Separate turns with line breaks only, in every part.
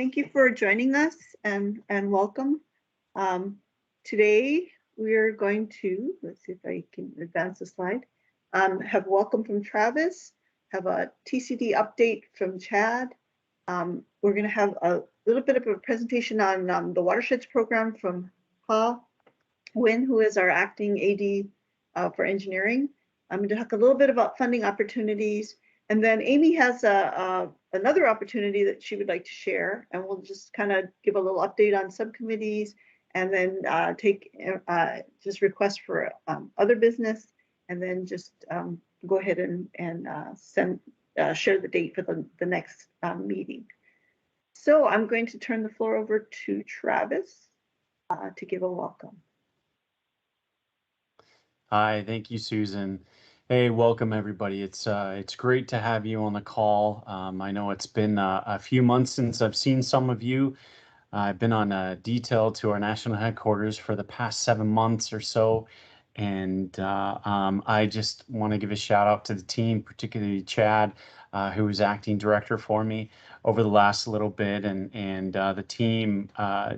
Thank you for joining us and welcome. Today we are going to, let's see if I can advance the slide, have welcome from Travis, have a TCD update from Chad. We're going to have a little bit of a presentation on the watersheds program from Ha Win, who is our acting AD for engineering. I'm going to talk a little bit about funding opportunities, and then Amy has another opportunity that she would like to share, and we'll just kind of give a little update on subcommittees, and then take just requests for other business, and then just go ahead and share the date for the next meeting. So I'm going to turn the floor over to Travis to give a welcome.
Hi, thank you, Susan. Hey, welcome everybody. It's great to have you on the call. I know it's been a few months since I've seen some of you. I've been on a detail to our national headquarters for the past 7 months or so, and I just want to give a shout out to the team, particularly Chad, who was acting director for me over the last little bit, and the team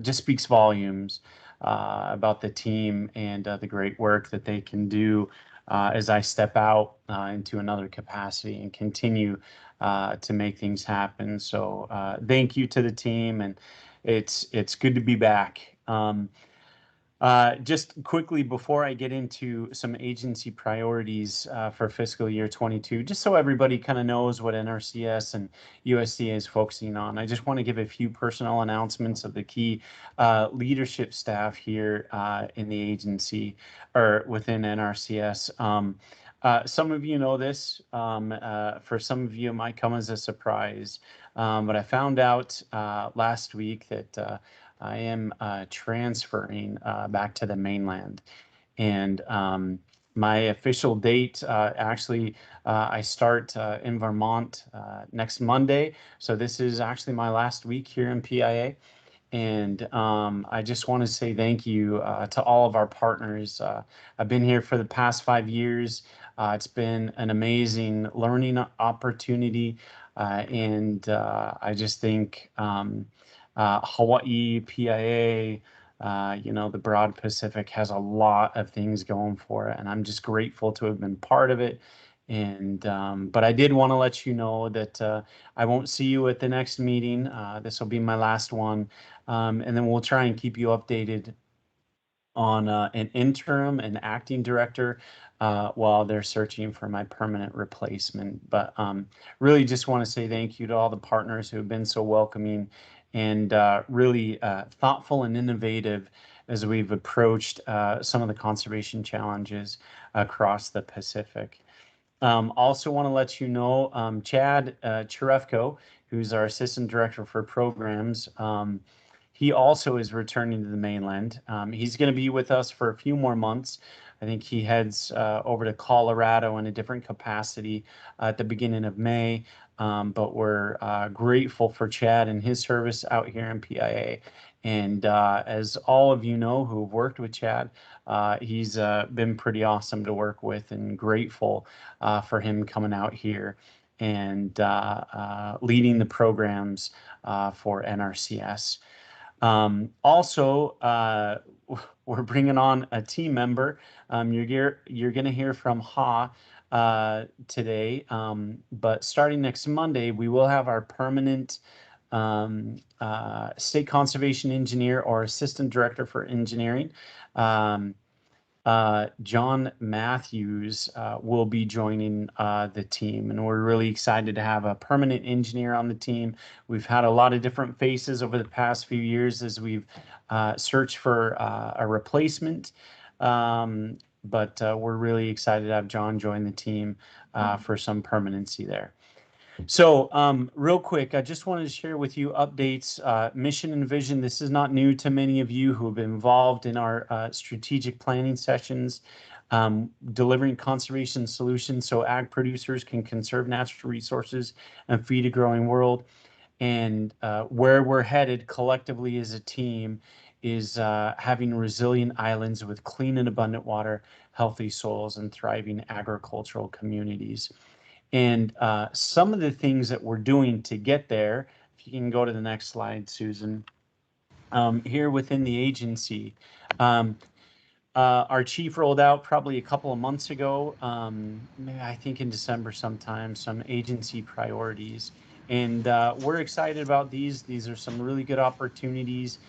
just speaks volumes about the team and the great work that they can do as I step out into another capacity and continue to make things happen. So thank you to the team, and it's good to be back. Just quickly before I get into some agency priorities for fiscal year 22, just so everybody kind of knows what NRCS and USDA is focusing on, I just want to give a few personal announcements of the key leadership staff here in the agency or within NRCS. Some of you know this. For some of you, it might come as a surprise, but I found out last week that I am transferring back to the mainland, and my official date, actually, I start in Vermont next Monday, so this is actually my last week here in PIA, and I just want to say thank you to all of our partners. I've been here for the past 5 years. It's been an amazing learning opportunity, and I just think Hawaii, PIA, the broad Pacific has a lot of things going for it, and I'm just grateful to have been part of it. And but I did want to let you know that I won't see you at the next meeting. This will be my last one, and then we'll try and keep you updated on an interim and acting director while they're searching for my permanent replacement. But really just want to say thank you to all the partners who have been so welcoming and really thoughtful and innovative as we've approached some of the conservation challenges across the Pacific. Also want to let you know, Chad Cherefko, who's our Assistant Director for Programs, he also is returning to the mainland. He's going to be with us for a few more months. I think he heads over to Colorado in a different capacity at the beginning of May. But we're grateful for Chad and his service out here in PIA. And as all of you know who have worked with Chad, he's been pretty awesome to work with, and grateful for him coming out here and leading the programs for NRCS. Also, we're bringing on a team member. You're going to hear from Ha today, but starting next Monday, we will have our permanent state conservation engineer or assistant director for engineering. John Matthews will be joining the team, and we're really excited to have a permanent engineer on the team. We've had a lot of different faces over the past few years as we've searched for a replacement, but we're really excited to have John join the team for some permanency there. So real quick, I just wanted to share with you updates, mission and vision. This is not new to many of you who have been involved in our strategic planning sessions, delivering conservation solutions so ag producers can conserve natural resources and feed a growing world. And where we're headed collectively as a team is having resilient islands with clean and abundant water, healthy soils, and thriving agricultural communities. And some of the things that we're doing to get there, if if you can go to the next slide, Susan. Here within the agency, our chief rolled out probably a couple of months ago, I think in December sometime, some agency priorities. And we're excited about these. These are some really good opportunities.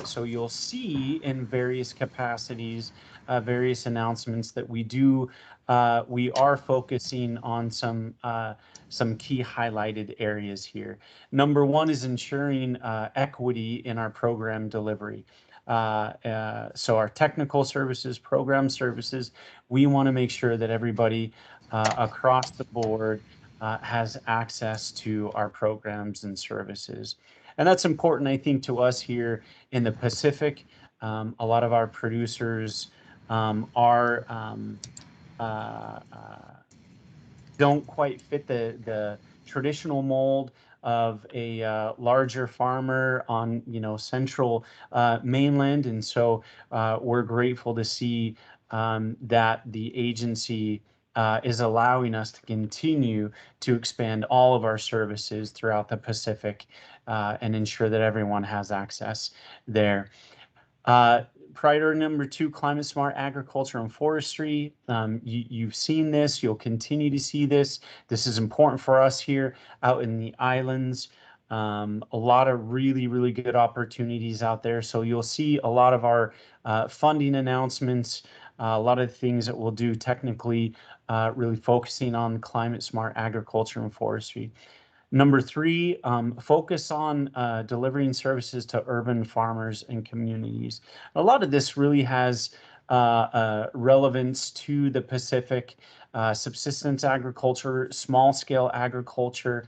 So you'll see in various capacities, various announcements that we are focusing on some key highlighted areas here. Number one is ensuring equity in our program delivery. So our technical services, program services, we want to make sure that everybody across the board has access to our programs and services. And that's important, I think, to us here in the Pacific. A lot of our producers are don't quite fit the traditional mold of a larger farmer on central mainland, and so we're grateful to see that the agency is allowing us to continue to expand all of our services throughout the Pacific and ensure that everyone has access there. Priority number 2, climate smart agriculture and forestry. You've seen this, you'll continue to see this. This is important for us here out in the islands. A lot of really, really good opportunities out there. So you'll see a lot of our funding announcements, a lot of things that we'll do technically, really focusing on climate smart agriculture and forestry. Number 3, focus on delivering services to urban farmers and communities. A lot of this really has relevance to the Pacific, subsistence agriculture, small-scale agriculture,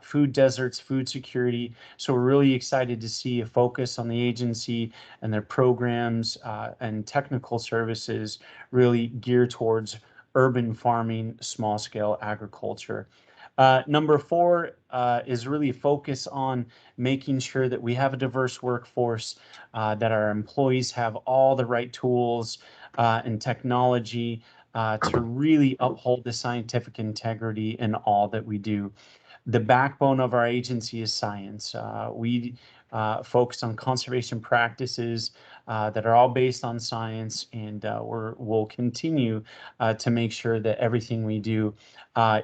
food deserts, food security. So we're really excited to see a focus on the agency and their programs and technical services really geared towards urban farming, small-scale agriculture. Number 4 is really focus on making sure that we have a diverse workforce, that our employees have all the right tools and technology to really uphold the scientific integrity in all that we do. The backbone of our agency is science. We focus on conservation practices that are all based on science, and we'll continue to make sure that everything we do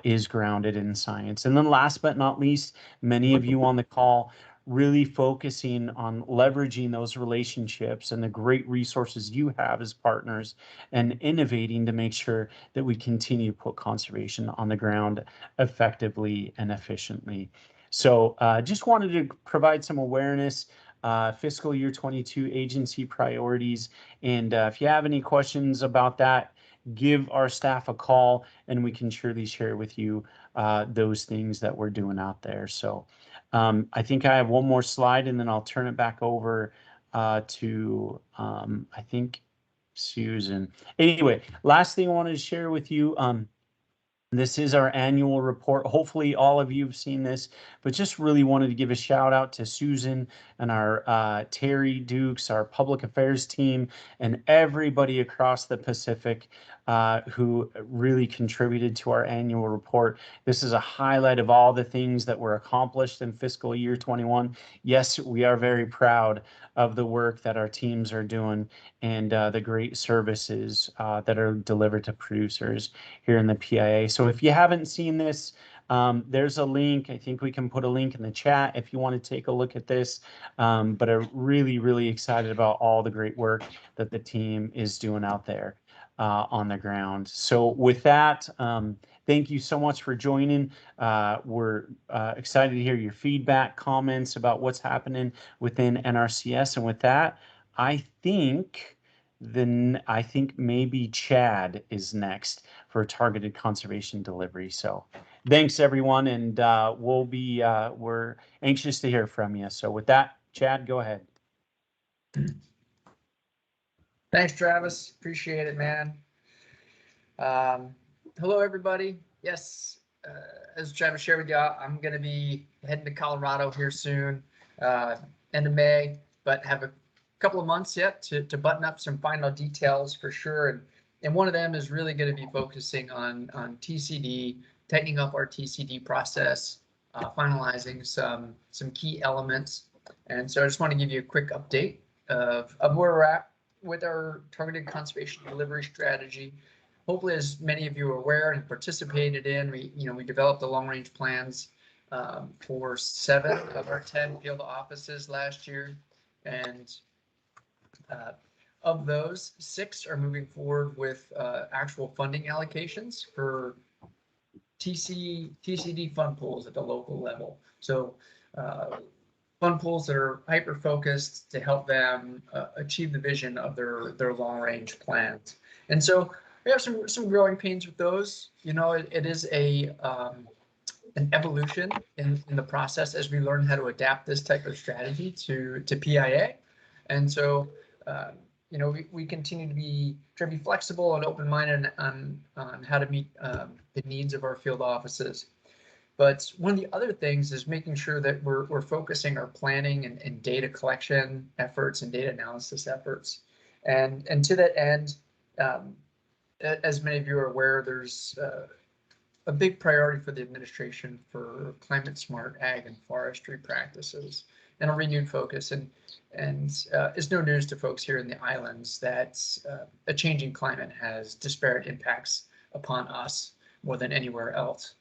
is grounded in science. And then last but not least, many of you on the call really focusing on leveraging those relationships and the great resources you have as partners and innovating to make sure that we continue to put conservation on the ground effectively and efficiently. So just wanted to provide some awareness, fiscal year 22 agency priorities. And if you have any questions about that, give our staff a call and we can surely share with you those things that we're doing out there. So I think I have one more slide and then I'll turn it back over to, I think, Susan. Anyway, last thing I wanted to share with you, this is our annual report. Hopefully all of you have seen this, but just really wanted to give a shout out to Susan and our Terry Dukes, our public affairs team, and everybody across the Pacific who really contributed to our annual report. This is a highlight of all the things that were accomplished in fiscal year 21. Yes, we are very proud of the work that our teams are doing and the great services that are delivered to producers here in the PIA. So if you haven't seen this, there's a link. I think we can put a link in the chat if you want to take a look at this. But I'm really, really excited about all the great work that the team is doing out there on the ground. So with that, thank you so much for joining. We're excited to hear your feedback, comments about what's happening within NRCS. And with that, I think maybe Chad is next for targeted conservation delivery. So thanks everyone, and we're anxious to hear from you. So with that, Chad, go ahead.
Thanks, Travis. Appreciate it, man. Hello, everybody. Yes, as Travis shared with you, I'm going to be heading to Colorado here soon, end of May, but have a couple of months yet to button up some final details for sure. And one of them is really going to be focusing on TCD, tightening up our TCD process, finalizing some key elements. And so I just want to give you a quick update of where we're at with our targeted conservation delivery strategy. Hopefully, as many of you are aware and participated in, we developed the long range plans for 7 of our 10 field offices last year, and of those, 6 are moving forward with actual funding allocations for TCD fund pools at the local level. So fund pools that are hyper focused to help them achieve the vision of their long range plans. And so we have some growing pains with those. It is an evolution in the process as we learn how to adapt this type of strategy to PIA. And so we continue to be flexible and open-minded on how to meet the needs of our field offices. But one of the other things is making sure that we're focusing our planning and data collection efforts and data analysis efforts. And to that end, as many of you are aware, there's a big priority for the administration for climate smart ag and forestry practices and a renewed focus. And it's no news to folks here in the islands that a changing climate has disparate impacts upon us more than anywhere else.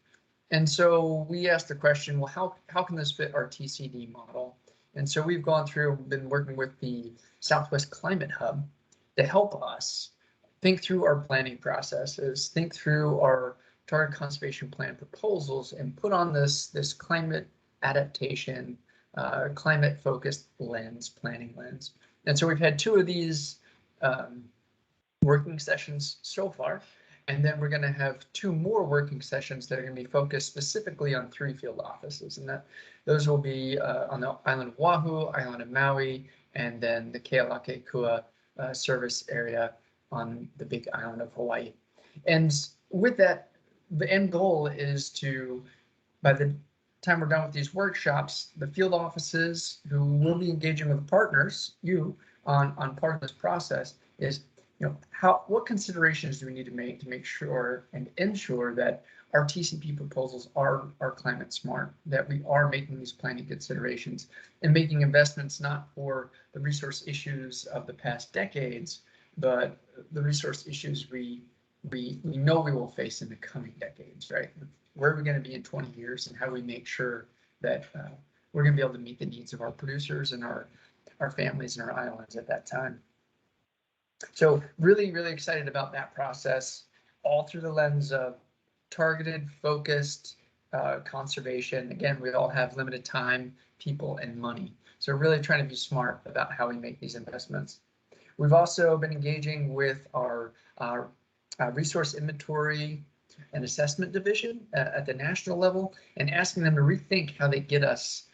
And so we asked the question, well, how can this fit our TCD model? And so we've been working with the Southwest Climate Hub to help us think through our planning processes, think through our target conservation plan proposals, and put on this climate adaptation, climate focused planning lens. And so we've had 2 of these working sessions so far, and then we're going to have 2 more working sessions that are going to be focused specifically on 3 field offices, and those will be on the island of Oahu, island of Maui, and then the Kealakekua service area on the big island of Hawaii. And with that, the end goal is to, by the time we're done with these workshops, the field offices who will be engaging with the partners, on part of this process, is what considerations do we need to make sure and ensure that our TCP proposals are climate smart, that we are making these planning considerations and making investments not for the resource issues of the past decades, but the resource issues we know we will face in the coming decades, right? Where are we going to be in 20 years, and how do we make sure that we're going to be able to meet the needs of our producers and our families and our islands at that time? So really, really excited about that process, all through the lens of targeted, focused conservation. Again, we all have limited time, people, and money. So really trying to be smart about how we make these investments. We've also been engaging with our resource inventory and assessment division at the national level, and asking them to rethink how they get us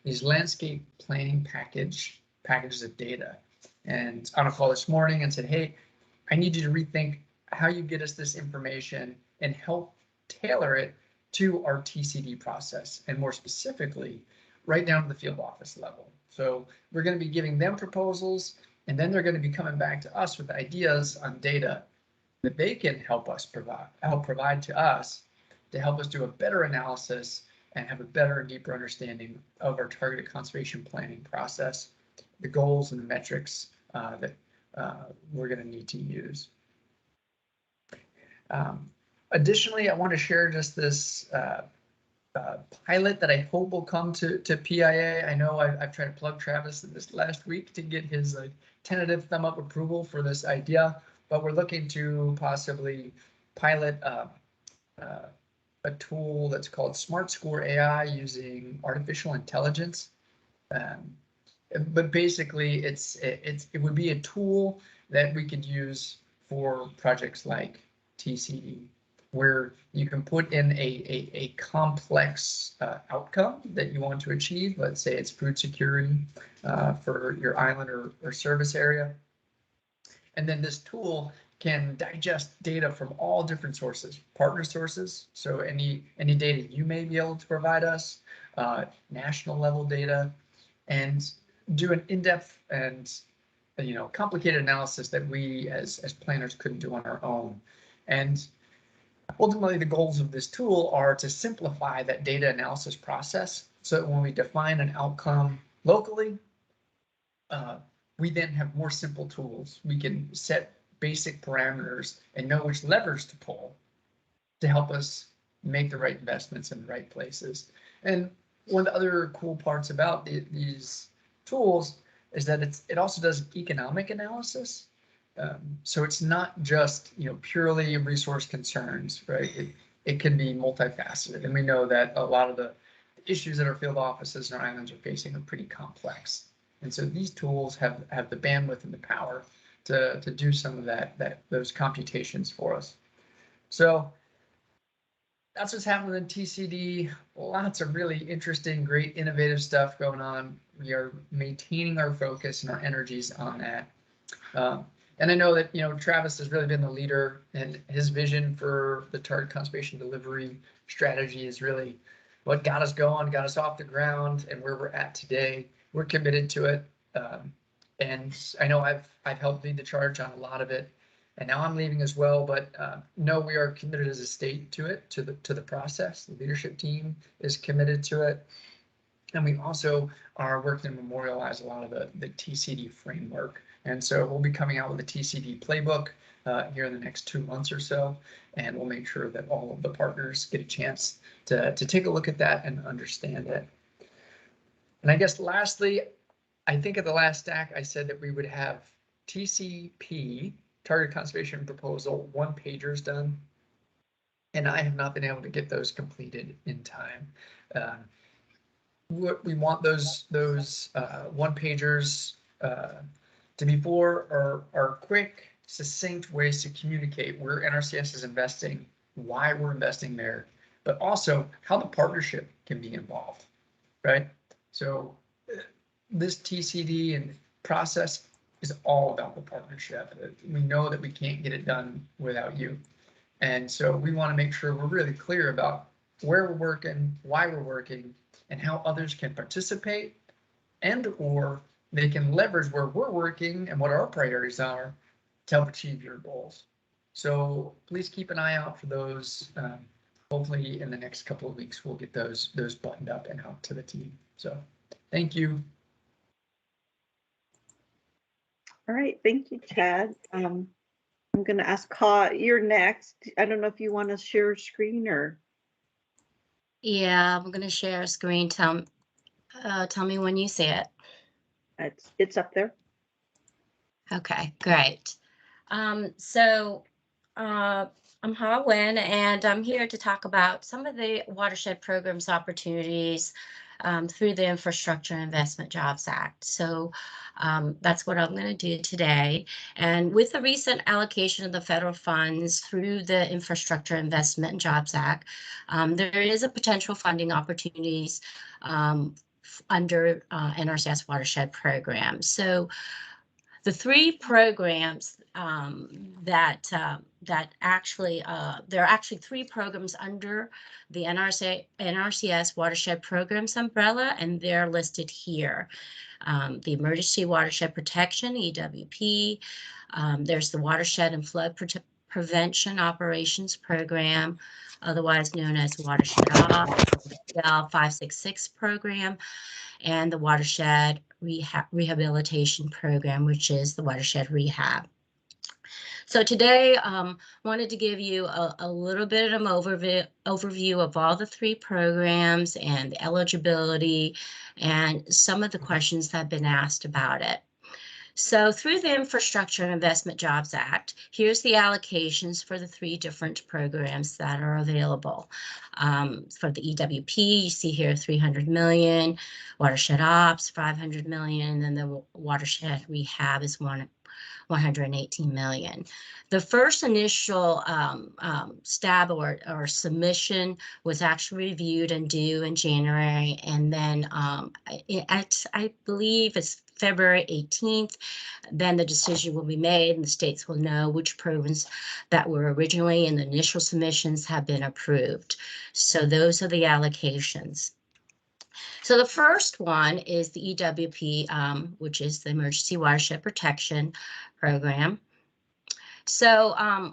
these landscape planning packages of data. And on a call this morning and said, hey, I need you to rethink how you get us this information and help tailor it to our TCD process, and more specifically, right down to the field office level. So we're going to be giving them proposals, and then they're going to be coming back to us with ideas on data that they can help provide to us to help us do a better analysis and have a better and deeper understanding of our targeted conservation planning process, the goals and the metrics that we're going to need to use. Additionally, I want to share just this pilot that I hope will come to PIA. I know I've tried to plug Travis this last week to get his tentative thumb up approval for this idea, but we're looking to possibly pilot a tool that's called Smart Score AI using artificial intelligence. But basically, it would be a tool that we could use for projects like TCD, where you can put in a complex outcome that you want to achieve. Let's say it's food security for your island or service area. And then this tool can digest data from all different sources, partner sources. So any data you may be able to provide us, national level data, and do an in-depth and complicated analysis that we as planners couldn't do on our own. And Ultimately, the goals of this tool are to simplify that data analysis process so that when we define an outcome locally, we then have more simple tools. We can set basic parameters and know which levers to pull to help us make the right investments in the right places. And one of the other cool parts about these tools is that it also does economic analysis. So it's not just purely resource concerns, right? It can be multifaceted, and we know that a lot of the issues that our field offices and our islands are facing are pretty complex. And so these tools have the bandwidth and the power to do some of those computations for us. So that's what's happening in TCD. Lots of really interesting, great, innovative stuff going on. We are maintaining our focus and our energies on that. And I know that Travis has really been the leader, and his vision for the target conservation delivery strategy is really what got us going, got us off the ground, and where we're at today. We're committed to it, and I know I've helped lead the charge on a lot of it, and now I'm leaving as well. But no, we are committed as a state to it, to the process. The leadership team is committed to it, and we also are working to memorialize a lot of the TCD framework. And so we'll be coming out with a TCD playbook here in the next 2 months or so, and we'll make sure that all of the partners get a chance to take a look at that and understand it. And I guess lastly, I think at the last STAC, I said that we would have TCP, Target Conservation Proposal, 1-pagers done, and I have not been able to get those completed in time. What we want those 1-pagers to be for are quick, succinct ways to communicate where NRCS is investing, why we're investing there, but also how the partnership can be involved, right? So this TCD and process is all about the partnership. We know that we can't get it done without you. And so we want to make sure we're really clear about where we're working, why we're working, and how others can participate and or they can leverage where we're working and what our priorities are to help achieve your goals. So please keep an eye out for those. Hopefully in the next couple of weeks, we'll get those buttoned up and out to the team. So thank you.
All right, thank you, Chad. I'm going to ask Ka, you're next. I don't know if you want to share a screen or.
Yeah, I'm going to share a screen. Tell me when you see it.
It's up there.
Okay, great. So I'm Ha Wen, and I'm here to talk about some of the watershed programs opportunities through the Infrastructure Investment Jobs Act. So that's what I'm going to do today. And with the recent allocation of the federal funds through the Infrastructure Investment and Jobs Act, there is a potential funding opportunities under NRCS watershed program. So the 3 programs that actually, there are actually 3 programs under the NRCS watershed programs umbrella, and they're listed here. The Emergency Watershed Protection, EWP. There's the Watershed and Flood Prevention Operations Program, otherwise known as Watershed 566 program, and the Watershed Rehabilitation Program, which is the Watershed Rehab. So today, wanted to give you a little bit of an overview of all the 3 programs and the eligibility and some of the questions that have been asked about it. So through the Infrastructure and Investment Jobs Act, here's the allocations for the 3 different programs that are available. For the EWP, you see here 300 million, Watershed Ops, 500 million, and then the Watershed Rehab is 118 million. The first initial stab or submission was actually reviewed and due in January, and then I believe it's February 18th, then the decision will be made and the states will know which programs that were originally in the initial submissions have been approved. So those are the allocations. So the first one is the EWP, which is the Emergency Watershed Protection Program. So I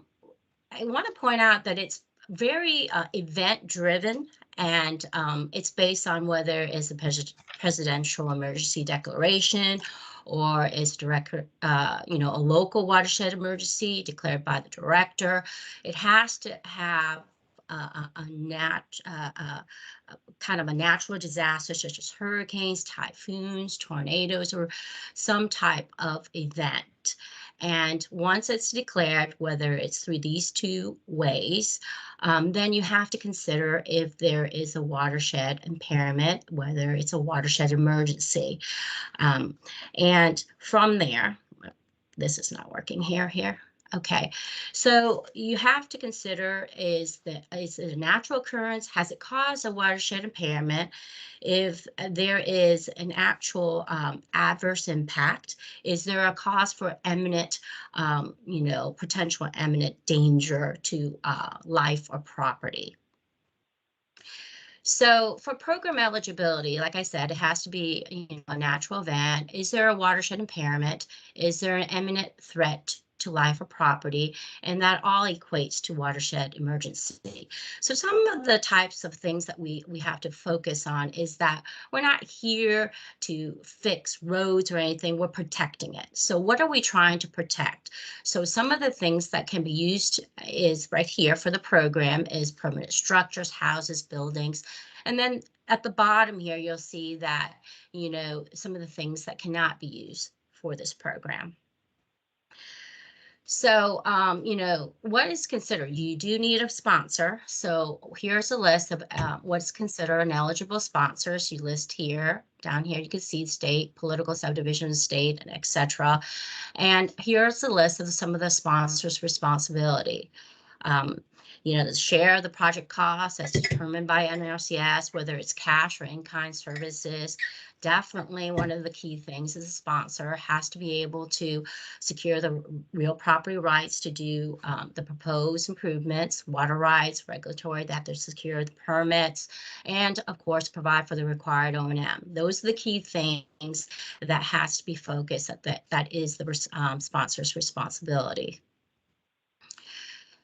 want to point out that it's very event driven, and it's based on whether it's a presidential emergency declaration or it's a local watershed emergency declared by the director. It has to have kind of a natural disaster such as hurricanes, typhoons, tornadoes, or some type of event. And once it's declared, whether it's through these two ways, then you have to consider if there is a watershed impairment, whether it's a watershed emergency. And from there, this is not working here. Okay, so you have to consider is it a natural occurrence? Has it caused a watershed impairment? If there is an actual adverse impact, is there a cause for imminent, potential imminent danger to life or property? So for program eligibility, like I said, it has to be a natural event. Is there a watershed impairment? Is there an imminent threat to life or property? And that all equates to watershed emergency. So some of the types of things that we have to focus on is that we're not here to fix roads or anything, we're protecting it. So what are we trying to protect? So some of the things that can be used is right here for the program is permanent structures, houses, buildings. And then at the bottom here, you'll see that, some of the things that cannot be used for this program. So, what is considered? You do need a sponsor. So here's a list of what's considered an eligible sponsors. You list here, down here, you can see state, political subdivision, state, and etc. And here's the list of some of the sponsors' responsibility. The share of the project costs as determined by NRCS, whether it's cash or in-kind services. Definitely one of the key things is a sponsor has to be able to secure the real property rights to do the proposed improvements, water rights, regulatory, they have to secure the permits, and of course provide for the required O&M. Those are the key things that has to be focused that is the sponsor's responsibility.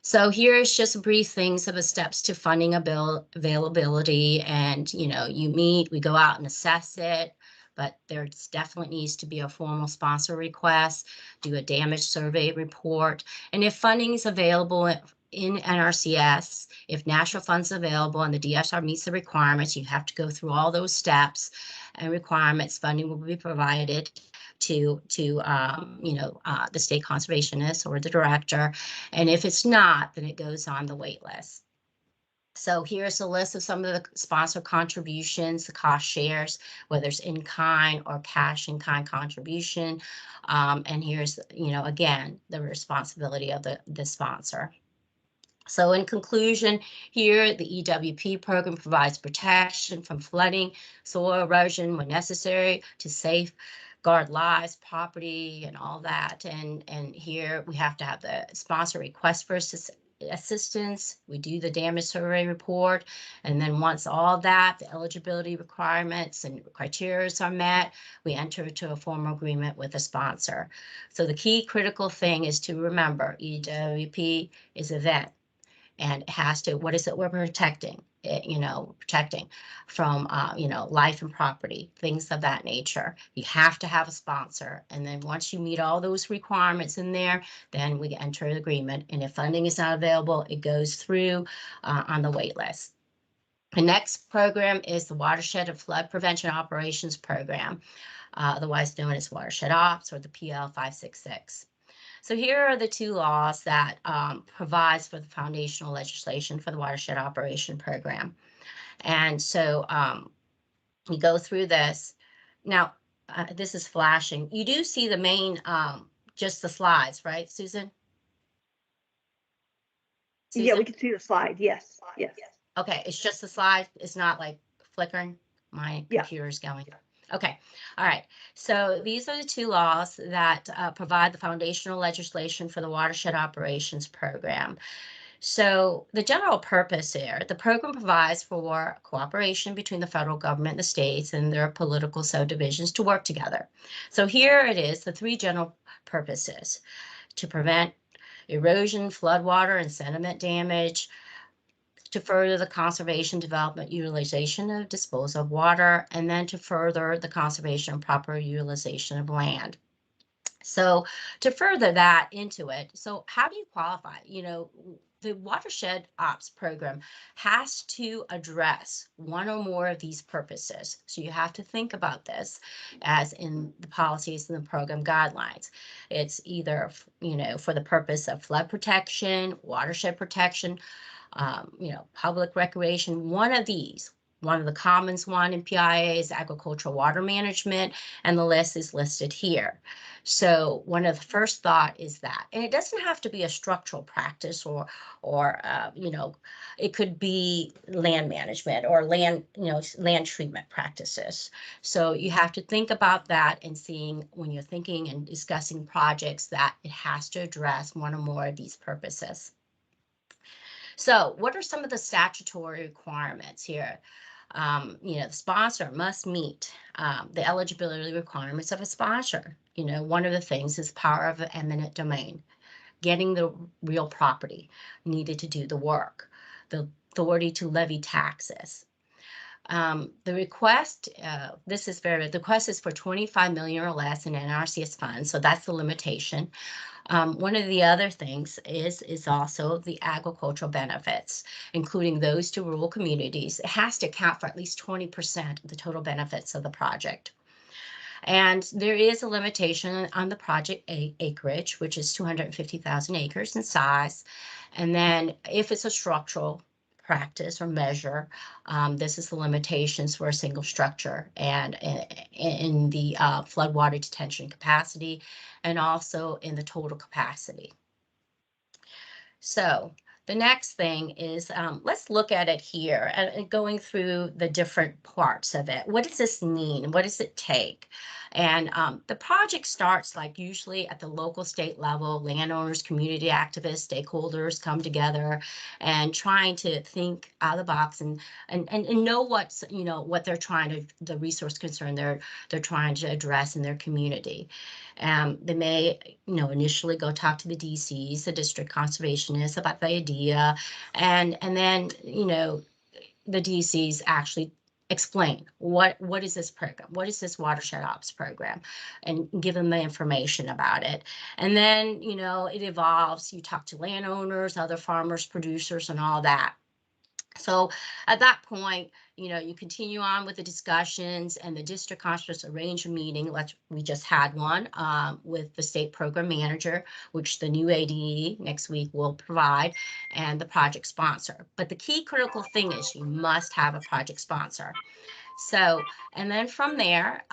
So here's just brief things of the steps to funding availability, and we go out and assess it, but there definitely needs to be a formal sponsor request, do a damage survey report, and if funding is available in NRCS, if national funds available and the DSR meets the requirements, you have to go through all those steps and requirements. Funding will be provided to the state conservationist or the director, and if it's not, then it goes on the wait list. So here's a list of some of the sponsor contributions, the cost shares, whether it's in-kind or cash in-kind contribution, and here's again the responsibility of the sponsor. So in conclusion, here the EWP program provides protection from flooding, soil erosion when necessary to safeguard lives, property, and all that. And here we have to have the sponsor request for assistance. We do the damage survey report, and then once all that, the eligibility requirements and criteria are met, we enter into a formal agreement with the sponsor. So the key critical thing is to remember EWP is event. And it has to, what is it we're protecting? Protecting from, life and property, things of that nature. You have to have a sponsor. And then once you meet all those requirements in there, then we enter an agreement. And if funding is not available, it goes through on the wait list. The next program is the Watershed and Flood Prevention Operations Program, otherwise known as Watershed Ops or the PL 566. So here are the two laws that provides for the foundational legislation for the Watershed Operation Program. And so you go through this. Now, this is flashing. You do see the main, just the slides, right, Susan?
Susan? Yeah, we can see the slide. Yes. Yes.
Okay, it's just the slide. It's not like flickering. My computer's going. Okay, all right. So these are the two laws that provide the foundational legislation for the Watershed Operations Program. So the general purpose here, the program provides for cooperation between the federal government and the states and their political subdivisions to work together. So here it is, the three general purposes: to prevent erosion, floodwater, and sediment damage, to further the conservation, development, utilization of disposal of water, and then to further the conservation and proper utilization of land. So to further that into it, so how do you qualify? You know, the watershed ops program has to address one or more of these purposes. So you have to think about this as in the policies and the program guidelines. It's either, you know, for the purpose of flood protection, watershed protection, you know, public recreation, one of these. One of the commons one in PIA is agricultural water management, and the list is listed here. So one of the first thought is that, and it doesn't have to be a structural practice or you know, it could be land management or land, you know, land treatment practices. So you have to think about that and seeing when you're thinking and discussing projects that it has to address one or more of these purposes. So what are some of the statutory requirements here? You know, the sponsor must meet the eligibility requirements of a sponsor. You know, one of the things is power of eminent domain, getting the real property needed to do the work, the authority to levy taxes. The request, the request is for 25 million or less in NRCS funds, so that's the limitation. One of the other things is also the agricultural benefits, including those to rural communities. It has to account for at least 20% of the total benefits of the project. And there is a limitation on the project acreage, which is 250,000 acres in size. And then if it's a structural practice or measure, this is the limitations for a single structure and in the floodwater detention capacity and also in the total capacity. So the next thing is, let's look at it here and going through the different parts of it. What does this mean? What does it take? And the project starts like usually at the local state level, landowners, community activists, stakeholders come together and trying to think out of the box and know what's, you know, what they're trying to, the resource concern they're trying to address in their community. They may, you know, initially go talk to the DCs, the district conservationists about the idea, and then, you know, the DCs actually explain what is this program, what is this watershed ops program, and give them the information about it. And then, you know, it evolves. You talk to landowners, other farmers, producers, and all that. So at that point, you know, you continue on with the discussions and the district conference arrange a meeting. We just had one with the state program manager, which the new ADE next week will provide, and the project sponsor. But the key critical thing is you must have a project sponsor. So, and then from there,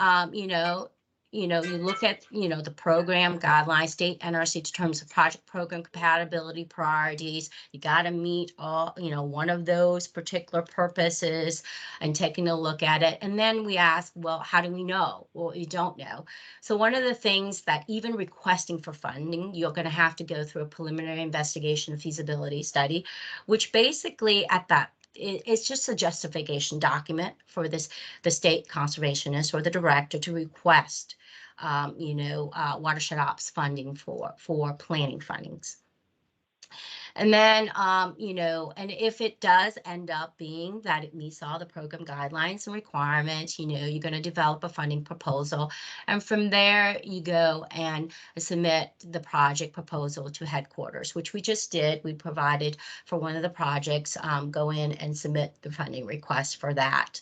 you look at, you know, the program guidelines, state NRC terms of project program compatibility priorities. You got to meet all, you know, one of those particular purposes and taking a look at it. And then we ask, well, how do we know? Well, you don't know. So one of the things that even requesting for funding, you're going to have to go through a preliminary investigation and feasibility study, which basically at that, it's just a justification document for the state conservationist or the director to request, watershed ops funding for planning fundings. And then, and if it does end up being that it meets all the program guidelines and requirements, you're going to develop a funding proposal. And from there, you go and submit the project proposal to headquarters, which we just did. We provided for one of the projects, go in and submit the funding request for that.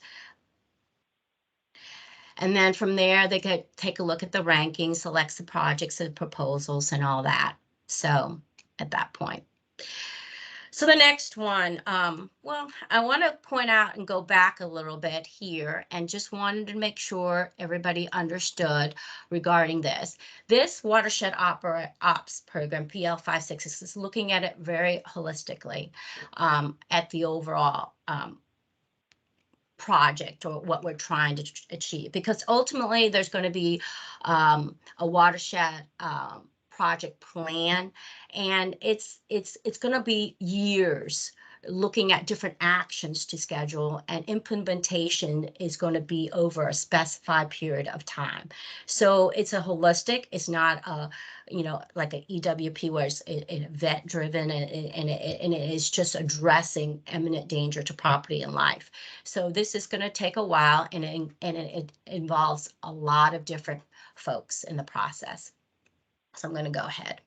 And then from there, they could take a look at the rankings, selects the projects and proposals and all that. So at that point. So the next one, well, I want to point out and go back a little bit here and just wanted to make sure everybody understood regarding this. This watershed ops program, PL566, is looking at it very holistically at the overall project or what we're trying to achieve, because ultimately there's going to be a watershed project plan, and it's going to be years looking at different actions to schedule, and implementation is going to be over a specified period of time. So it's a holistic, it's not a, like an EWP where it's event driven, and it is just addressing imminent danger to property and life. So this is going to take a while, and it involves a lot of different folks in the process. So I'm going to go ahead.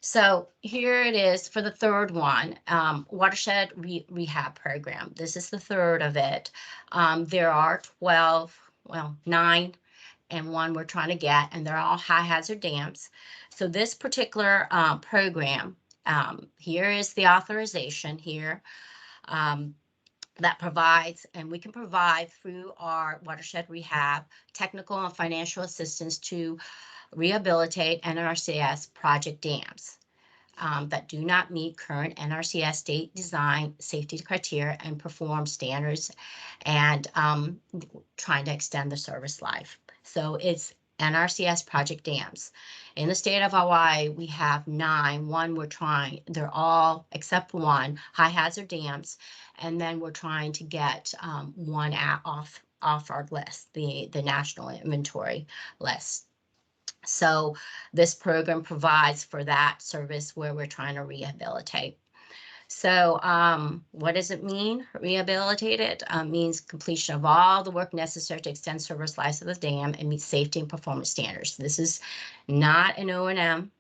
So here it is for the third one, watershed rehab program. This is the third of it. There are 9 and 1 we're trying to get, and they're all high hazard dams. So this particular program, here is the authorization here that provides, and we can provide through our watershed rehab, technical and financial assistance to rehabilitate NRCS project dams that do not meet current NRCS state design safety criteria and perform standards, and trying to extend the service life. So it's NRCS project dams. In the state of Hawaii, we have 9. 1 we're trying, they're all except 1 high hazard dams, and then we're trying to get 1 off our list, the national inventory list. So this program provides for that service where we're trying to rehabilitate. So what does it mean? Rehabilitated means completion of all the work necessary to extend service life of the dam and meet safety and performance standards. This is not an O&M.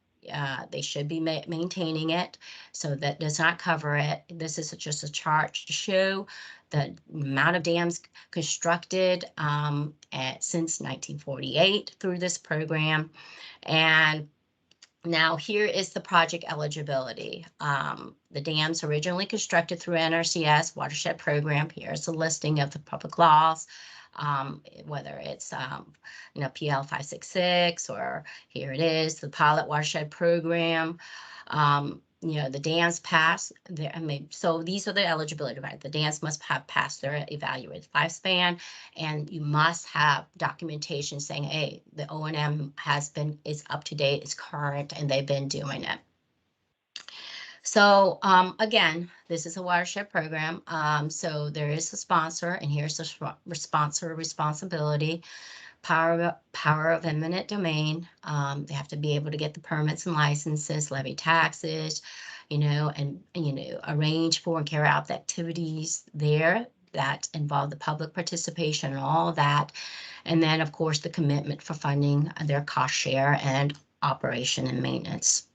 They should be maintaining it, so that does not cover it. This is just a chart to show the amount of dams constructed since 1948 through this program. And now here is the project eligibility. The dams originally constructed through NRCS watershed program. Here's a listing of the public laws, whether it's PL 566, or here it is, the pilot watershed program. The dams pass there. So these are the eligibility, right? The dams must have passed their evaluated lifespan, and you must have documentation saying, hey, the O&M is up to date, is current, and they've been doing it. So again, this is a watershed program. So there is a sponsor, and here's the sponsor responsibility. Power of eminent domain. They have to be able to get the permits and licenses, levy taxes, and arrange for and carry out the activities there that involve the public participation and all of that. And then, of course, the commitment for funding their cost share and operation and maintenance.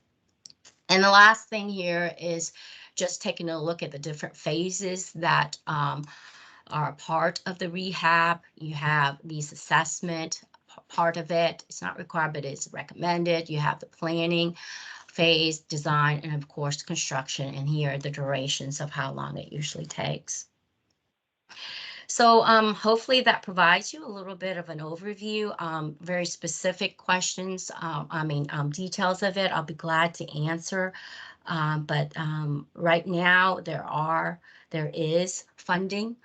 And the last thing here is just taking a look at the different phases that are part of the rehab. You have these assessment part of it. It's not required, but it's recommended. You have the planning phase, design, and of course construction. And here are the durations of how long it usually takes. So hopefully that provides you a little bit of an overview. Very specific questions, details of it, I'll be glad to answer. But right now there is funding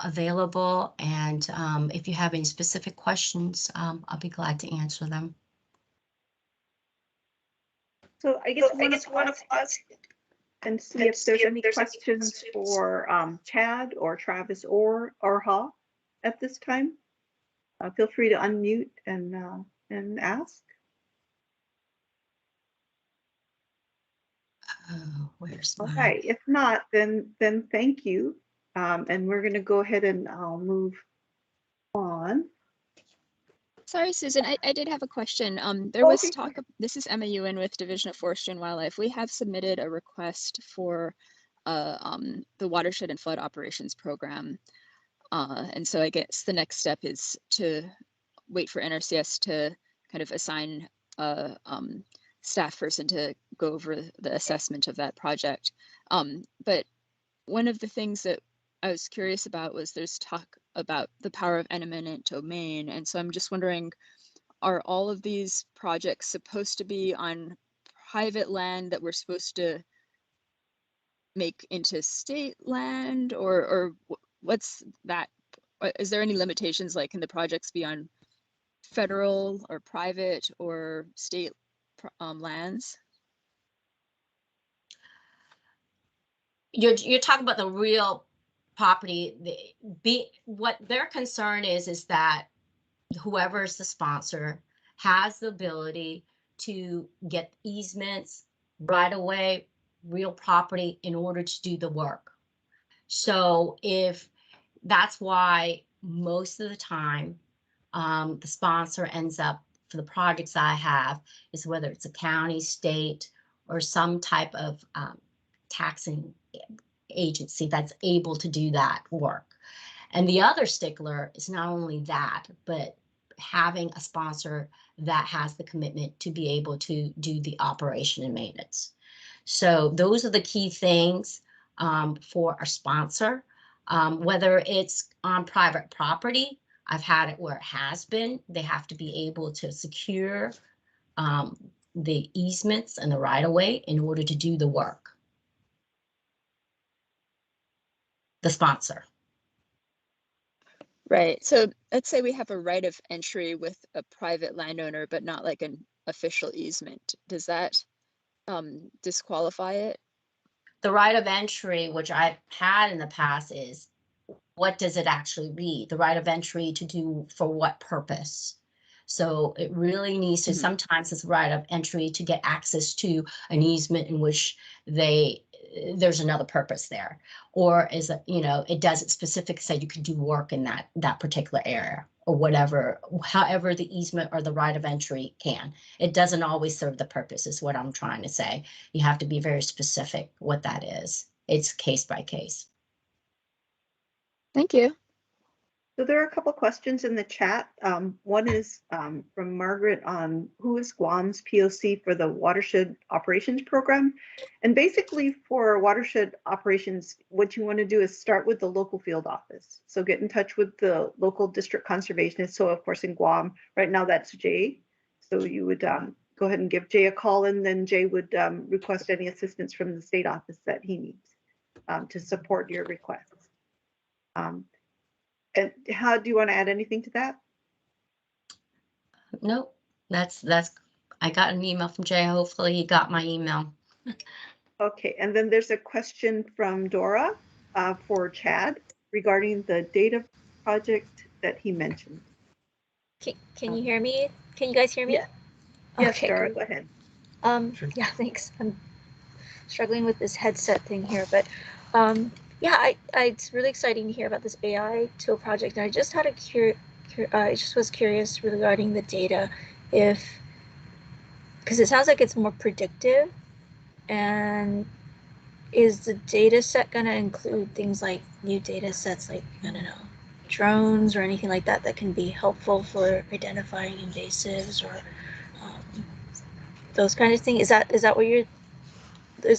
available, and if you have any specific questions, I'll be glad to answer them.
So I guess one of us and see if there's any questions for Chad or Travis or Ha at this time. Feel free to unmute and ask.
Oh, where's
All
my...
right. If not, then thank you. And we're going to go ahead and move on.
Sorry, Susan, I did have a question. There was talk, this is Emma Ewan with Division of Forestry and Wildlife. We have submitted a request for the Watershed and Flood Operations Program. And so I guess the next step is to wait for NRCS to kind of assign a staff person to go over the assessment of that project. But one of the things that I was curious about was there's talk about the power of eminent domain. And so I'm just wondering, are all of these projects supposed to be on private land that we're supposed to make into state land, or what's that? Is there any limitations, like can the projects be on federal or private or state lands?
You're talking about the real property. What their concern is that whoever is the sponsor has the ability to get easements, right away, real property in order to do the work. So if that's why most of the time the sponsor ends up for the projects I have is whether it's a county, state, or some type of taxing agency that's able to do that work. And the other stickler is not only that, but having a sponsor that has the commitment to be able to do the operation and maintenance. So those are the key things for a sponsor. Whether it's on private property, I've had it where it has been, they have to be able to secure the easements and the right of way in order to do the work. The sponsor.
Right. So let's say we have a right of entry with a private landowner, but not like an official easement. Does that disqualify it?
The right of entry, which I've had in the past, is what does it actually be? The right of entry to do for what purpose? So it really needs to, sometimes it's right of entry to get access to an easement in which there's another purpose there, or is it, it doesn't specific say you can do work in that particular area or whatever, however the easement or the right of entry can. It doesn't always serve the purpose is what I'm trying to say. You have to be very specific what that is. It's case by case.
Thank you.
So there are a couple questions in the chat. One is from Margaret on who is Guam's POC for the Watershed Operations Program. And basically for watershed operations, what you want to do is start with the local field office. So get in touch with the local district conservationist. So of course in Guam, right now that's Jay. So you would go ahead and give Jay a call, and then Jay would request any assistance from the state office that he needs to support your requests. And how do you want to add anything to that?
No, that's I got an email from Jay. Hopefully he got my email.
Okay, and then there's a question from Dora for Chad regarding the data project that he mentioned.
Can you hear me? Can you guys hear me?
Yeah. Yes,
Okay,
Dora,
great.
go ahead.
Sure.
Yeah, thanks. I'm struggling with this headset thing here, but yeah, it's really exciting to hear about this AI tool project. And I just had I just was curious regarding the data, because it sounds like it's more predictive, and is the data set going to include things like new data sets, like, I don't know, drones or anything like that can be helpful for identifying invasives or those kind of things? Is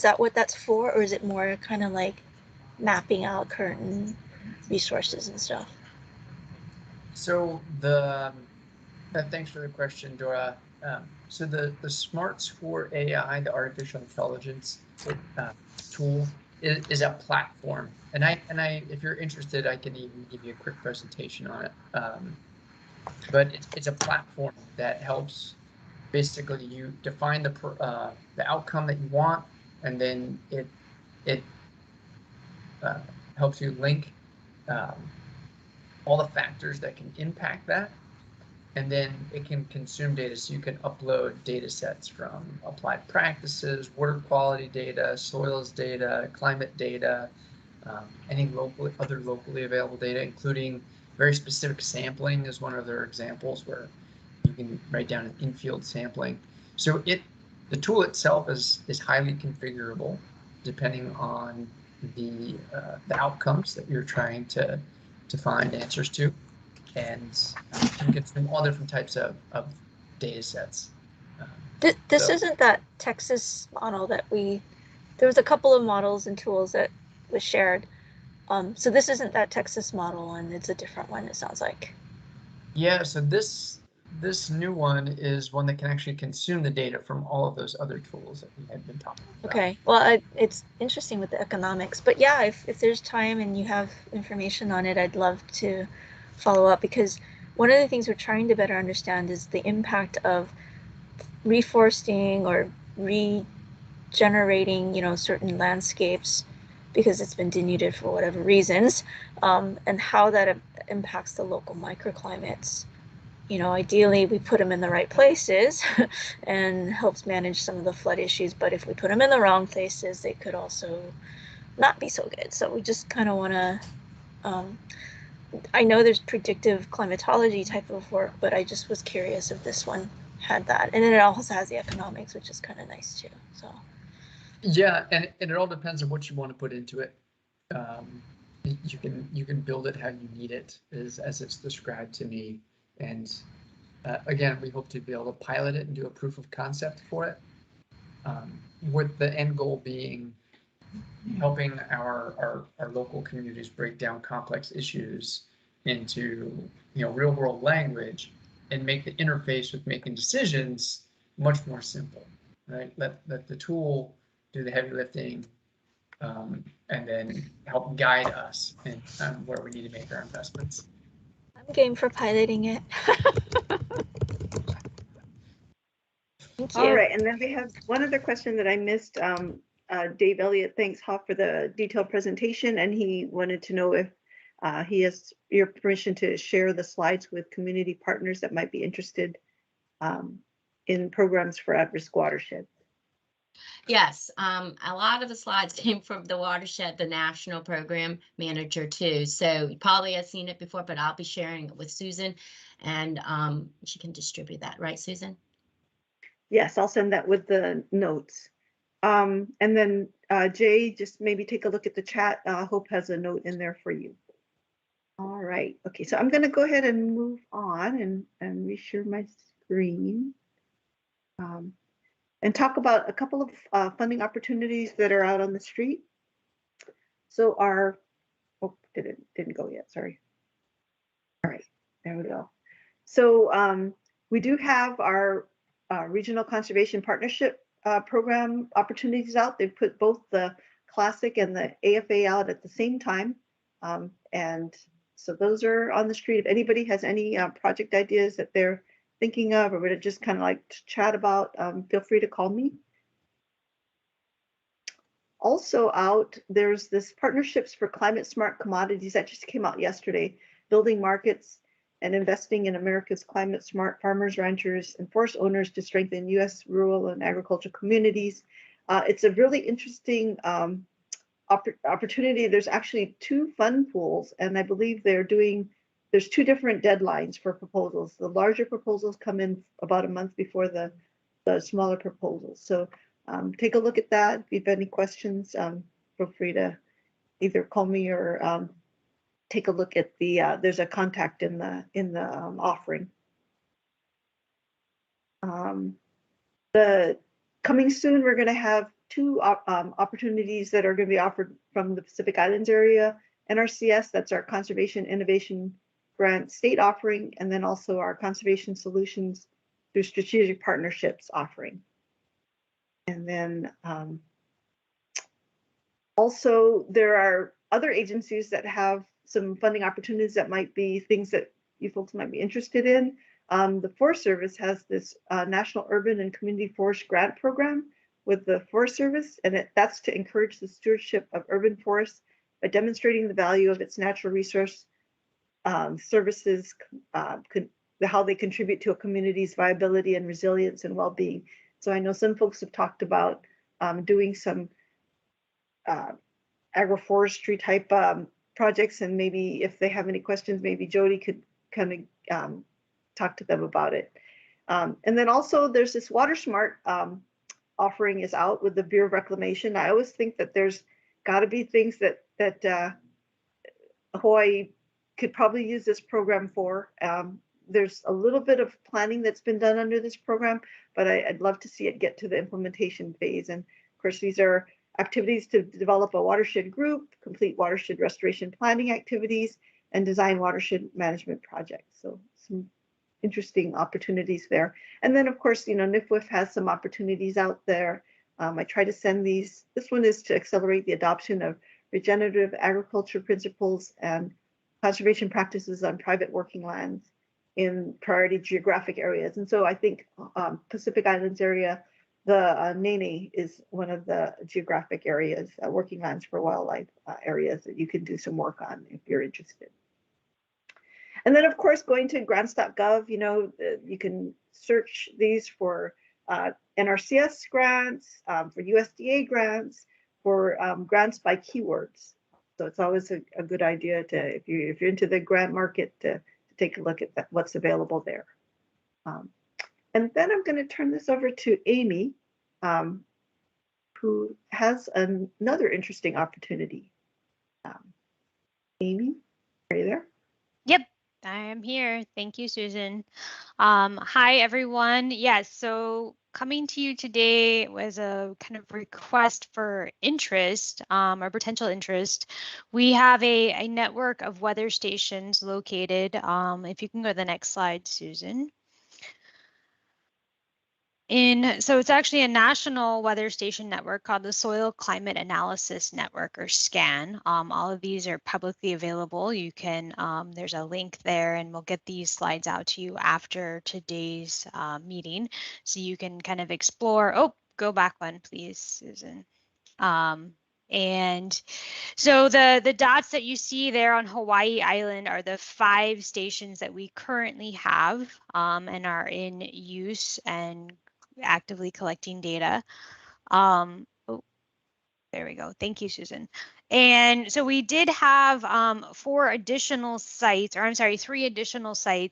that what that's for, or is it more kind of like mapping out current resources and stuff?
So thanks for the question, Dora. So the Smarts for AI, the artificial intelligence tool, is a platform, and I if you're interested, I can even give you a quick presentation on it. But it's a platform that helps. Basically, you define the outcome that you want, and then it helps you link all the factors that can impact that, and then it can consume data. So you can upload data sets from applied practices, water quality data, soils data, climate data, any other locally available data, including very specific sampling is one of their examples where you can write down an in-field sampling. So the tool itself is highly configurable depending on the outcomes that you're trying to find answers to, and can consume all different types of data sets.
This isn't that Texas model that there was a couple of models and tools that was shared. So this isn't that Texas model, and it's a different one, it sounds like.
Yeah, so this new one is one that can actually consume the data from all of those other tools that we had been talking about.
Okay, well, it's interesting with the economics, but yeah, if there's time and you have information on it, I'd love to follow up, because one of the things we're trying to better understand is the impact of reforesting or regenerating, certain landscapes because it's been denuded for whatever reasons, and how that impacts the local microclimates. You know, ideally we put them in the right places and helps manage some of the flood issues, but if we put them in the wrong places, they could also not be so good. So we just kind of want to, I know there's predictive climatology type of work, but I just was curious if this one had that. And then it also has the economics, which is kind of nice too. So
Yeah, and it all depends on what you want to put into it. You can build it how you need it, as it's described to me. And again, we hope to be able to pilot it and do a proof of concept for it, with the end goal being helping our local communities break down complex issues into real world language and make the interface with making decisions much more simple, right? Let the tool do the heavy lifting, and then help guide us in where we need to make our investments.
I'm game for piloting it. Thank you.
All right, and then we have one other question that I missed. Dave Elliott thanks Hoff for the detailed presentation, and he wanted to know if he has your permission to share the slides with community partners that might be interested in programs for at-risk watershed.
Yes, a lot of the slides came from the watershed, the national program manager too. So you probably have seen it before, but I'll be sharing it with Susan, and she can distribute that, right, Susan?
Yes, I'll send that with the notes. And then Jay, just maybe take a look at the chat. Hope has a note in there for you. All right. Okay, so I'm going to go ahead and move on and reshare my screen. And talk about a couple of funding opportunities that are out on the street. So our, oh, didn't go yet, sorry. All right, there we go. So we do have our Regional Conservation Partnership Program opportunities out. They've put both the Classic and the AFA out at the same time. And so those are on the street. If anybody has any project ideas that they're thinking of or would just kind of like to chat about, feel free to call me. Also out, there's this Partnerships for Climate Smart Commodities that just came out yesterday, building markets and investing in America's climate smart farmers, ranchers, and forest owners to strengthen U.S. rural and agricultural communities. It's a really interesting opportunity. There's actually 2 fund pools, and I believe there's 2 different deadlines for proposals. The larger proposals come in about a month before the smaller proposals. So take a look at that. If you have any questions, feel free to either call me or take a look at the, there's a contact in the offering. The coming soon, we're going to have 2 opportunities that are going to be offered from the Pacific Islands area. NRCS, that's our Conservation Innovation Grant state offering, and then also our Conservation Solutions through Strategic Partnerships offering. And then also there are other agencies that have some funding opportunities that might be things that you folks might be interested in. The Forest Service has this National Urban and Community Forest Grant Program with the Forest Service, and that's to encourage the stewardship of urban forests by demonstrating the value of its natural resource services, how they contribute to a community's viability and resilience and well-being. So I know some folks have talked about doing some agroforestry type projects, and maybe if they have any questions, maybe Jody could kind of talk to them about it. And then also there's this Water Smart offering is out with the Bureau of Reclamation. I always think that there's got to be things that Hawaii could probably use this program for. There's a little bit of planning that's been done under this program, but I'd love to see it get to the implementation phase. And of course, these are activities to develop a watershed group, complete watershed restoration planning activities, and design watershed management projects. So some interesting opportunities there. And then of course, NIFWF has some opportunities out there. I try to send these. This one is to accelerate the adoption of regenerative agriculture principles and conservation practices on private working lands in priority geographic areas. And so I think Pacific Islands area the Nene is one of the geographic areas, working lands for wildlife areas that you can do some work on if you're interested. And then, of course, going to grants.gov, you can search these for NRCS grants, for USDA grants, for grants by keywords. So it's always a good idea to, if you're into the grant market, to take a look at what's available there. And then I'm going to turn this over to Amy, who has another interesting opportunity. Amy, are you there?
Yep, I am here. Thank you, Susan. Hi, everyone. Yes, so coming to you today was a kind of request for interest or potential interest. We have a network of weather stations located. If you can go to the next slide, Susan. So it's actually a national weather station network called the Soil Climate Analysis Network, or SCAN. All of these are publicly available. You can, there's a link there, and we'll get these slides out to you after today's meeting. So you can kind of explore, oh, go back one, please, Susan. And so the dots that you see there on Hawaii Island are the 5 stations that we currently have and are in use and actively collecting data. Oh, there we go. Thank you, Susan. And so we did have 3 additional sites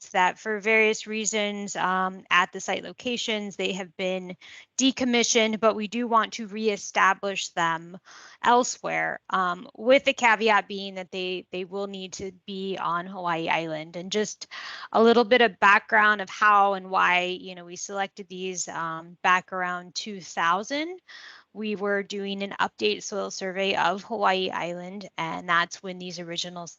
that for various reasons at the site locations, they have been decommissioned, but we do want to reestablish them elsewhere, with the caveat being that they will need to be on Hawaii Island. And just a little bit of background of how and why, we selected these back around 2000. We were doing an update soil survey of Hawaii Island, and that's when these original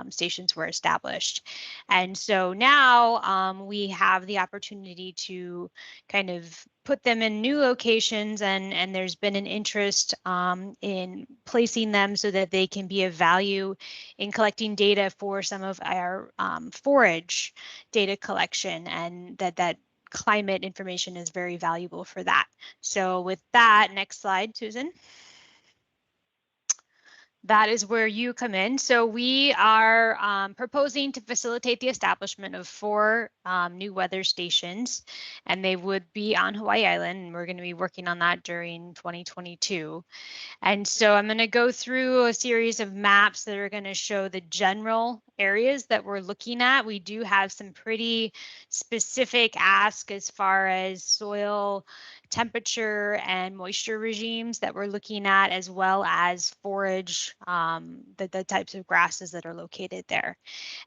stations were established. And so now we have the opportunity to kind of put them in new locations, and there's been an interest in placing them so that they can be of value in collecting data for some of our forage data collection, and that climate information is very valuable for that. So with that, next slide, Susan. That is where you come in. So we are proposing to facilitate the establishment of 4 new weather stations, and they would be on Hawaii Island, and we're going to be working on that during 2022. And so I'm going to go through a series of maps that are going to show the general areas that we're looking at. We do have some pretty specific asks as far as soil temperature and moisture regimes that we're looking at, as well as forage, the types of grasses that are located there.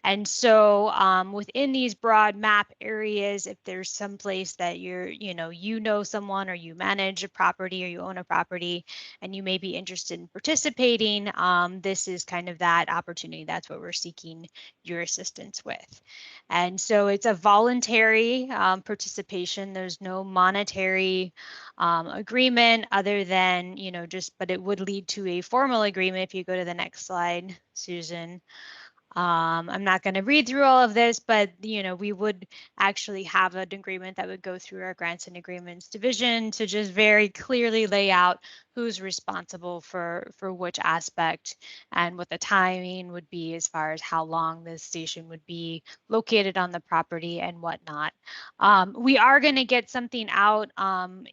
And so within these broad map areas, if there's some place that you know someone, or you manage a property, or you own a property, and you may be interested in participating, this is kind of that opportunity. That's what we're seeking your assistance with. And so it's a voluntary participation. There's no monetary agreement other than, but it would lead to a formal agreement if you go to the next slide, Susan. I'm not going to read through all of this, but we would actually have an agreement that would go through our grants and agreements division to just very clearly lay out who's responsible for which aspect and what the timing would be as far as how long this station would be located on the property and whatnot. We are going to get something out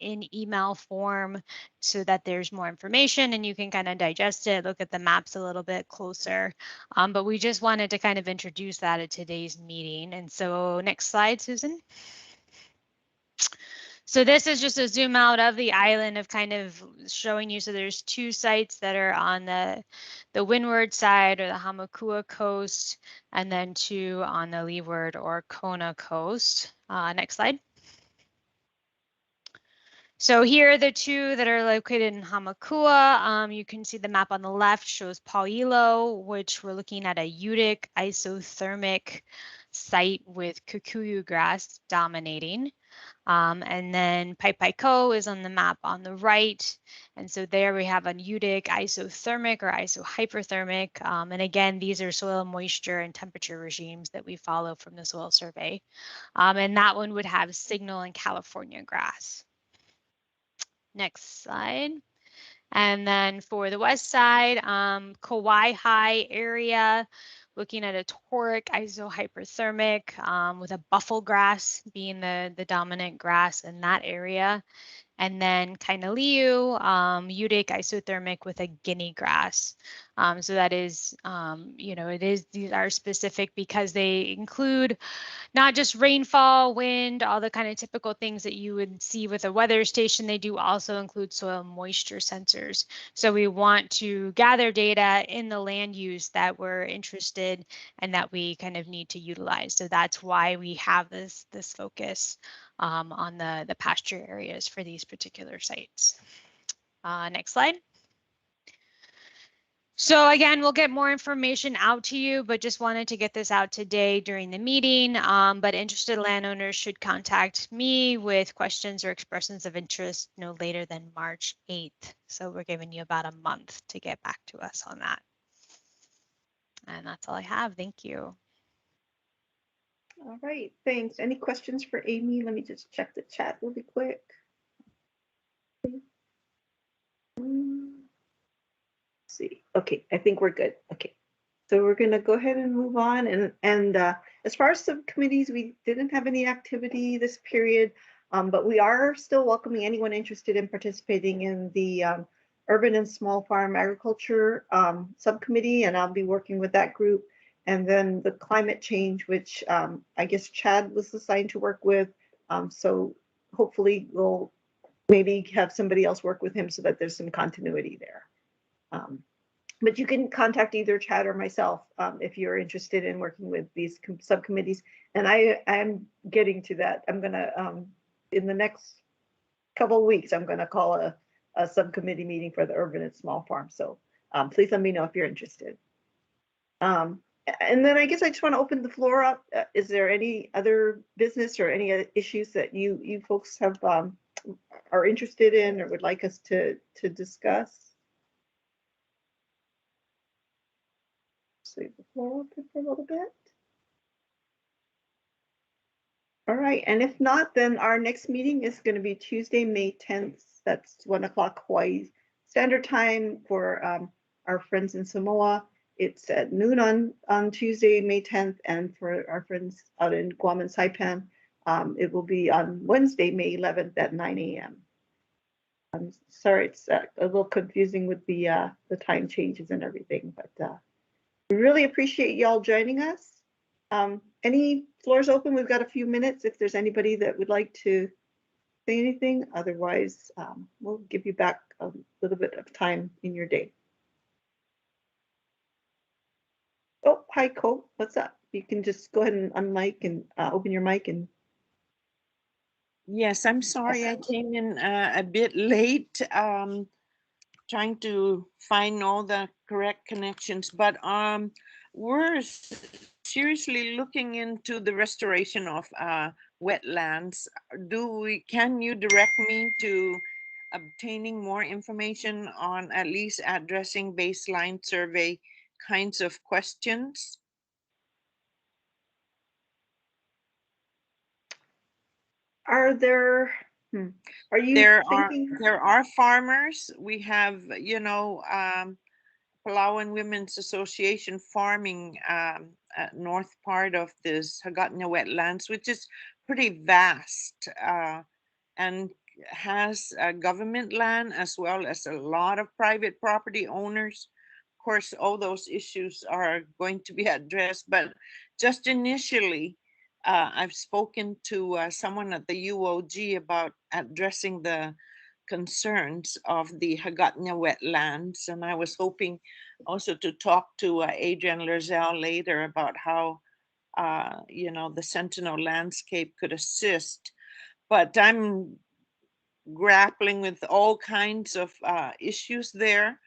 in email form so that there's more information and you can kind of digest it, look at the maps a little bit closer. But we just wanted to kind of introduce that at today's meeting. And so next slide, Susan. So this is just a zoom out of the island of kind of showing you. So there's 2 sites that are on the windward side, or the Hamakua coast, and then 2 on the leeward or Kona coast. Next slide. So here are the 2 that are located in Hamakua. You can see the map on the left shows Pauilo, which we're looking at a Utic isothermic site with kikuyu grass dominating. And then Paipaico is on the map on the right. And so there we have a Utic isothermic or isohyperthermic. And again, these are soil moisture and temperature regimes that we follow from the soil survey. And that one would have signal and California grass. Next slide. And then for the west side, Kauai High area, looking at a toric isohyperthermic with a buffel grass being the dominant grass in that area. And then Kainaliu, Udic isothermic with a guinea grass. So that is, these are specific because they include not just rainfall, wind, all the kind of typical things that you would see with a weather station. They do also include soil moisture sensors. So we want to gather data in the land use that we're interested and that we kind of need to utilize. So that's why we have this focus on the pasture areas for these particular sites. Next slide. So again, we'll get more information out to you, but just wanted to get this out today during the meeting. But interested landowners should contact me with questions or expressions of interest no later than March 8th. So we're giving you about a month to get back to us on that. And that's all I have. Thank you.
All right, thanks. Any questions for Amy? Let me just check the chat really quick. See, okay, I think we're good. Okay, so we're gonna go ahead and move on. And as far as subcommittees, we didn't have any activity this period, but we are still welcoming anyone interested in participating in the urban and small farm agriculture subcommittee, and I'll be working with that group. And then the climate change, which I guess Chad was assigned to work with. So hopefully we'll maybe have somebody else work with him so that there's some continuity there. But you can contact either Chad or myself if you're interested in working with these subcommittees. And I am getting to that. I'm gonna, in the next couple of weeks, I'm gonna call a subcommittee meeting for the urban and small farm. So please let me know if you're interested. And then I guess I just want to open the floor up. Is there any other business or any other issues that you folks have are interested in or would like us to discuss? Leave the floor open for a little bit. All right, and if not, then our next meeting is going to be Tuesday, May 10th. That's 1 o'clock Hawaii Standard Time for our friends in Samoa. It's at noon on Tuesday, May 10th, and for our friends out in Guam and Saipan, it will be on Wednesday, May 11th at 9 a.m. I'm sorry, it's a little confusing with the time changes and everything, but we really appreciate y'all joining us. Any floors open? We've got a few minutes if there's anybody that would like to say anything. Otherwise, we'll give you back a little bit of time in your day. Oh, hi, Cole. What's up? You can just go ahead and unmic and open your mic and.
Yes, I'm sorry I came in a bit late, trying to find all the correct connections, but we're seriously looking into the restoration of wetlands. Can you direct me to obtaining more information on at least addressing baseline survey kinds of questions?
Are there, are you thinking?
There are farmers. We have, Palawan Women's Association farming north part of this Hagatna wetlands, which is pretty vast and has government land as well as a lot of private property owners. Of course, all those issues are going to be addressed, but just initially, I've spoken to someone at the UOG about addressing the concerns of the Hagatna wetlands, and I was hoping also to talk to Adrian Lerzel later about how the Sentinel landscape could assist. But I'm grappling with all kinds of issues there,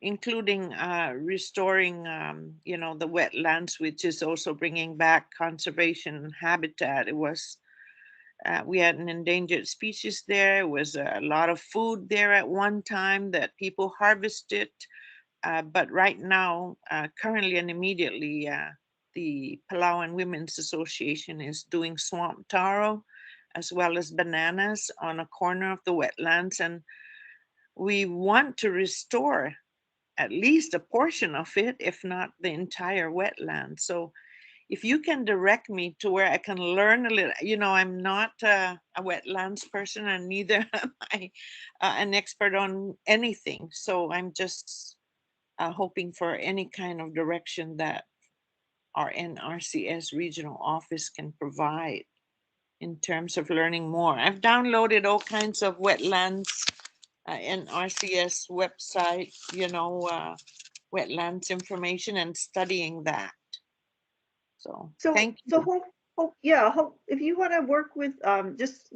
including restoring, the wetlands, which is also bringing back conservation habitat. It was, we had an endangered species there. It was a lot of food there at one time that people harvested. But right now, currently and immediately, the Palawan Women's Association is doing swamp taro as well as bananas on a corner of the wetlands, and we want to restore at least a portion of it, if not the entire wetland. So if you can direct me to where I can learn a little, I'm not a wetlands person, and neither am I an expert on anything. So I'm just hoping for any kind of direction that our NRCS regional office can provide in terms of learning more. I've downloaded all kinds of wetlands NRCS website, wetlands information, and studying that. So thank you.
If you want to work with, just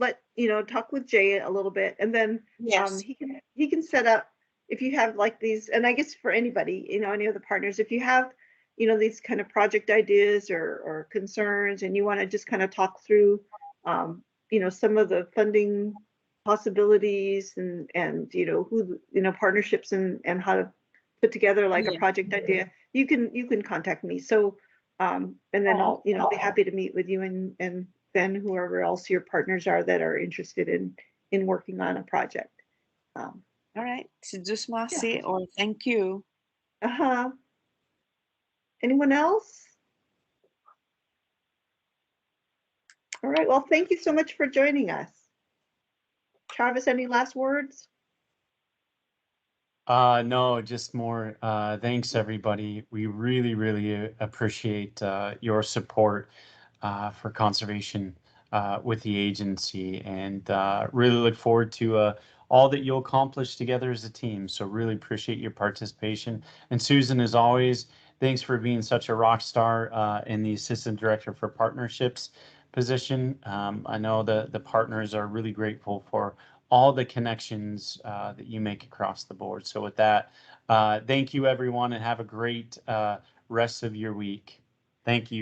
talk with Jay a little bit, and then
Yes.
he can set up, if you have like these, and I guess for anybody, any of the partners, if you have, these kind of project ideas or concerns, and you want to just kind of talk through, some of the funding possibilities and who, partnerships and how to put together like a project idea, you can contact me. So and then I'll be happy to meet with you and then whoever else your partners are that are interested in working on a project.
All right. Or thank you.
Anyone else? All right. Well, thank you so much for joining us. Travis, any last words?
No, just more thanks everybody. We really appreciate your support for conservation with the agency, and really look forward to all that you'll accomplish together as a team. So really appreciate your participation. And Susan, as always, thanks for being such a rock star in the Assistant Director for Partnerships position. I know the partners are really grateful for all the connections that you make across the board. So with that, thank you everyone, and have a great rest of your week. Thank you.